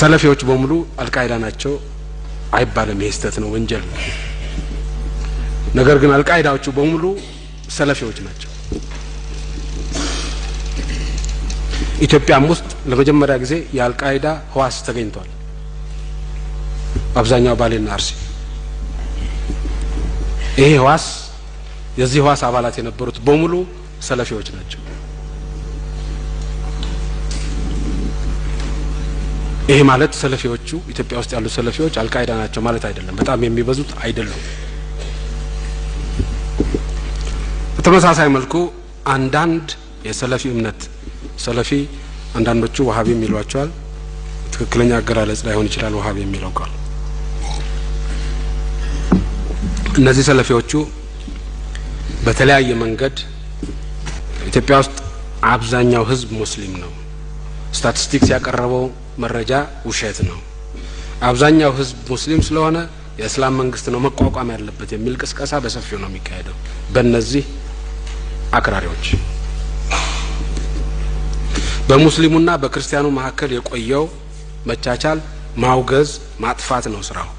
ሰለፊዎች በሙሉ አልቃይዳ ናቸው አይባልም ይስተት ነው ወንጀል ነገር ግን አልቃይዳዎቹ በሙሉ ሰለፊዎች ናቸው ኢትዮጵያም ውስጥ ለመጀመሪያ ጊዜ የአልቃይዳ ህዋስ ተገኝቷል አብዛኛው ባሌና አርሲ ይሄ ህዋስ የዚህ ህዋስ አባላት የነበሩት በሙሉ ሰለፊዎች ናቸው ይሄ ማለት ሰለፊዎቹ ኢትዮጵያ ውስጥ ያሉ ሰለፊዎች አልቃይዳ ናቸው ማለት አይደለም በጣም የሚበዙት አይደለም በተመሳሳይ መልኩ አንዳንድ የሰለፊ እምነት ሰለፊ አንዳንዶቹ ወሃቢ የሚሏቸዋል ትክክለኛ አገላለጽ ላይሆን ይችላል ወሃቢ የሚለው ቃል እነዚህ ሰለፊዎቹ በተለያየ መንገድ ኢትዮጵያ ውስጥ አብዛኛው ህዝብ ሙስሊም ነው ስታቲስቲክስ ያቀረበው መረጃ ውሸት ነው አብዛኛው ህዝብ ሙስሊም ስለሆነ የእስላም መንግስት ነው መቋቋም ያለበት የሚል ቅስቀሳ በሰፊው ነው የሚካሄደው በእነዚህ አክራሪዎች በሙስሊሙና በክርስቲያኑ መካከል የቆየው መቻቻል ማውገዝ ማጥፋት ነው ስራው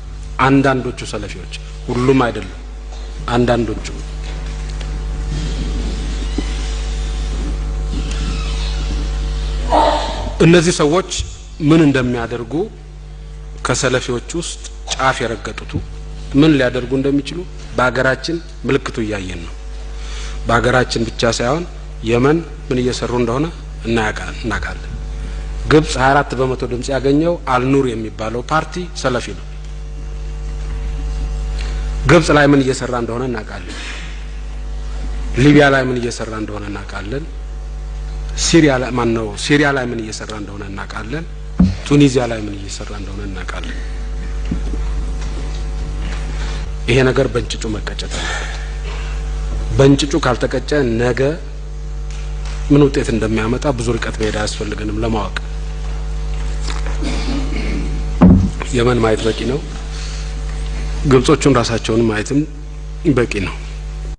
አንዳንዶቹ ሰለፊዎች ሁሉም አይደለም አንዳንዶቹ እነዚህ ሰዎች ምን እንደሚያደርጉ ከሰለፊዎች ውስጥ ጫፍ የረገጡት ምን ሊያደርጉ እንደሚችሉ በአገራችን ምልክቱ ያያየን ነው በአገራችን ብቻ ሳይሆን የመን ምን እየሰሩ እንደሆነ እናቃለን ግብጽ 24 በመቶ ድምጽ ያገኘው አልኑር የሚባለው ፓርቲ ሰለፊ ነው ግብጽ ላይ ምን እየሰራ እንደሆነ እናቃለን ሊቢያ ላይ ምን እየሰራ እንደሆነ እናቃለን ሲሪያ ላይ ምን እየሰራ እንደሆነ እናቃለን ቱኒዚያ ላይ ምን እየሰራ እንደሆነ እናቃለን ይሄ ነገር በእንጭጩ መቀጨት አለበት በእንጭጩ ካልተቀጨ ነገ ምን ውጤት እንደሚያመጣ ብዙ ርቀት መሄድ አያስፈልገንም ለማወቅ የመን ማየት በቂ ነው ግብጾቹን ራሳቸውን ማየትም በቂ ነው